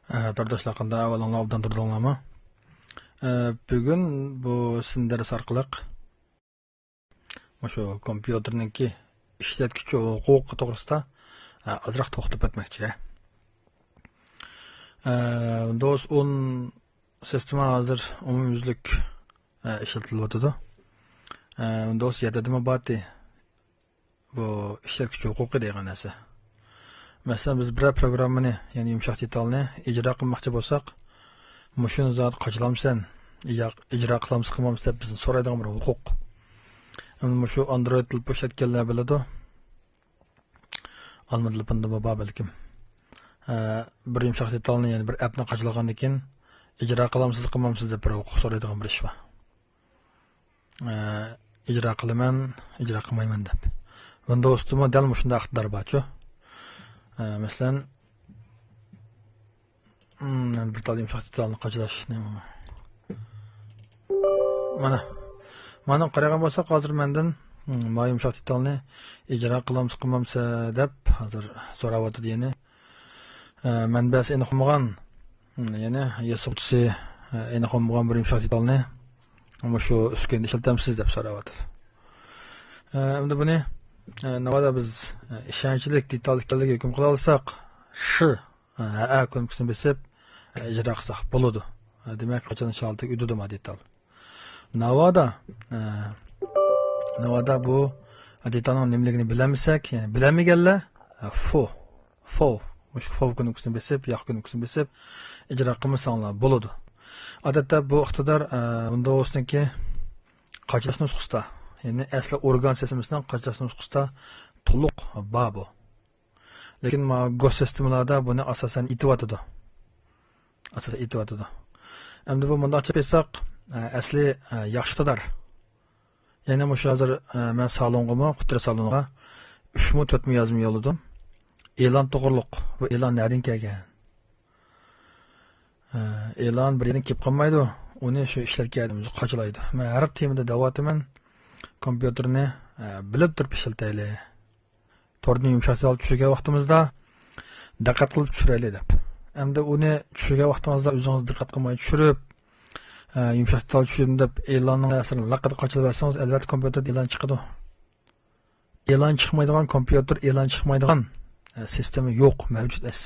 Qardaşlar qanday avvalinglar obdan turdinglarmi? Bugun bu sizning dars orqali shu kompyuterningki ishlatuvchi huquqi to'g'risida ozroq to'xtab o'tmoqchi. Windows 10 sistemi hozir umumyuzlik ishlatilyotidi. Windows 7 bati bu ishlatuvchi huquqi degan narsa. Mesela biz bir programmani, yani yumshoq detalni ijro qilmoqchi bo'lsak, mushuni zot qachilamsan, ijro qilamiz qilmamiz deb bizni so'raydigan bir huquq. Shu Android tilib ishlatganlar biladi. Alma tilida bor balkim. Bir yumshoq detalni, yani bir appni qachilagandan keyin ijro qilamiz qilmamiz deb bir huquq so'raydigan bir ish bor. Ijro qilaman, ijro qilmayman deb. Windowsda dal shunday iqtidor bor-ku. Mesela bir tal yumshoq detalni qachilash mana qaragan bo'lsak, hozir mendan yumshoq detalni ijro qilamiz qilmamiz deb hozir so'rayapti. Yani manbasi aniq bo'lmagan, ya'ni yasovchisi aniq bo'lmagan bir yumshoq detalni shu uskunda ishlatamsiz deb so'rayapti. Endi buni navada biz ishonchlik detalliklarga hukm qila olsak, shu ko'nikisini besib ijro qilsak bo'ladi. Demak, qachon shalti ududima detal. Navada bu detalning nimaligini bilamisak, ya'ni bilamaganlar mushuk ko'nikisini besib, yo'q ko'nikisini besib ijro qilmasanglar bo'ladi. Odatda bu iqtidor Windows'niki qachilash nusxasida, yani asli organ sistemasining qachilash nusxasida to'liq bor bu. Lekin Go sistemlarda buni asosan ityotidi. Endi bu bunday chiqsak, asli yaxshi iqtidor. Yani hozir men salonga, qutra salonga 3-4 yozma yo'lladim. E'lon to'g'riliq. Bu e'lon nereden kelgan? E'lon bir yerdan kelib qolmaydi. Uni shu ishlarga qachilaydi. Men har temada davotiman kompyuterni bilib turib ishlataylik. Torni yumshoq tushirgan vaqtimizda diqqat qilib tushiraylik deb. Endi uni tushirgan vaqtimizda o'zingiz diqqat qilmay tushirib, yumshoq tushirdim deb e'lonning ta'sirini laqad qochilib bersangiz, albatta kompyuterda e'lon chiqadi. E'lon chiqmaydigan kompyuter, e'lon chiqmaydigan sistemi yo'q, mavjud emas.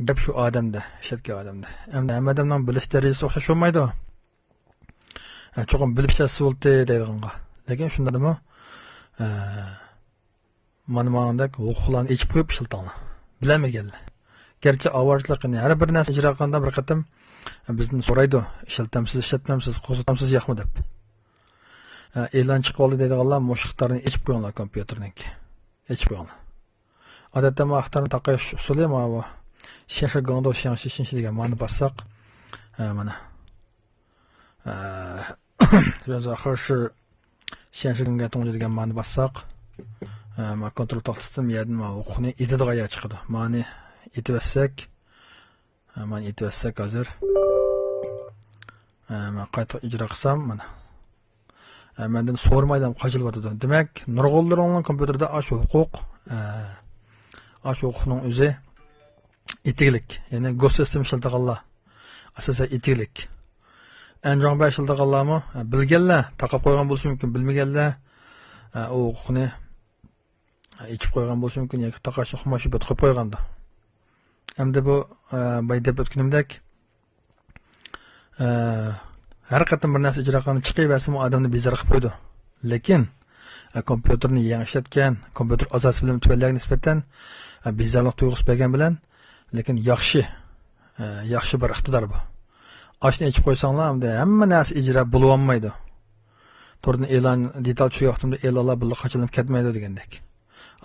Gap shu odamda, ishlatgan odamda. Endi hamma odamning bilish darajasi o'xshash bo'lmaydi. Cho'qim bilib ishlatsa bo'ldi deydiganga. Lekin shundadimi? Mana huquqlarni echib qo'yib ishlatinglar. Bilamaganlar. Gerçi avvarchilikni har bir narsa ijro qilganda bir qatam bizni so'raydi, ishlatamsiz, ishlatmamsiz, qo'zitamsiz yo'qmi deb. E'lon chiqib oldi deydiganlar mushuklarni echib qo'yinglar kompyuterniki. Echib qo'yinglar. Odatda mushuklarni taqash usuli bu shashar g'ondo shinshi degan ma'no bassak, mana Biraz axir shenshigimga to'ng'i degan ma'no bassak, ma kontrol taxtasida yerdan ma huquqni idadiga chiqadi. Ma'ni itibassak, hozir ma qayta ijro qilsam, mana mendan so'rmaydan qochilyapti. Demak, nurg'ullarning kompyuterda shu huquqning o'zi itiglik, ya'ni Go sistem ishlataganlar asosan itiglik. Anjong 5 yildaganlarmi bilganlar taqib qo'ygan bo'lishi mumkin, bilmaganlar u huquqni ichib qo'ygan bo'lishi mumkin yoki taqash huquqni qo'yib qo'yganda. Endi bu bay deb o'tganimdek har qatim bir narsa ijro qilib chiqaversa, u odamni bezor qilib qo'ydi. Lekin kompyuterni yangi ishlatgan, kompyuter asosi bilan tuvallarga nisbatan bezorlik tuyg'usi bergan bilan, lekin yaxshi bir iqtidor bu. Ashni ichib qo'ysanglar, hamma narsa ijro bo'lib olmaydi. To'g'ri e'lon detal tushgan vaqtimda e'lonlar birga qachilinib ketmaydi degandek.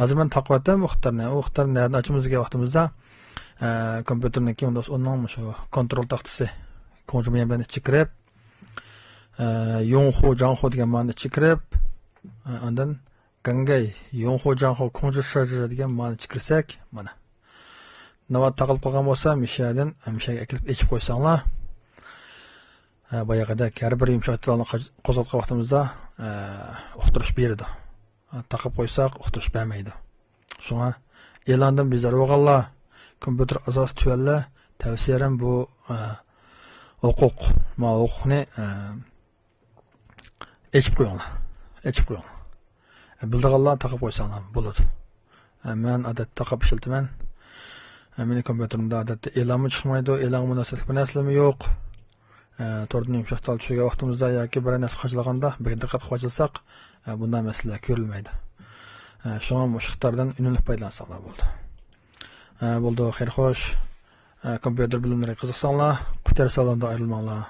Hozir men taqvatdan muxtarni nerdan ochimizga vaqtimizda kompyuterniki Windows 10 shu kontrol taxtasi konjumiyan bilan chiqirib, Yonghu Janghu degan ma'no chiqirib, undan Gangay Yonghu Janghu konjushar degan ma'no chiqirsak, mana. Navbat taqilib qolgan bo'lsa, mishadan mishaga akilib ichib qo'ysanglar, bayaqada har bir yumshoq detalni qo'zg'atgan vaqtimizda uqtirish beradi. Taqib qo'ysak, uqtirish bermaydi. Shunga e'londan bezor bo'lganlar kompüter asosi tuvallar tavsiyalarim bu huquq ma huquqni echib qo'yinglar. Bildiganlar taqib qo'ysanglar bo'ladi. Men odatda taqib ishlataman. Meni kompyuterimda odatda e'lonmi chiqmaydi, e'lon munosabatli bir narsalarmi yo'q. Tortni yumshoqtal tushirgan vaqtimizda yoki bir narsa qo'shilganda bir diqqat qo'shilsak, bunday masala ko'rilmaydi. Shunga mushaqlardan unumli foydalansanlar bo'ldi. Bo'ldi, xayr xo'sh. Kompyuter bilimlariga qiziqsanglar, qutar salonda ayrilmanglar.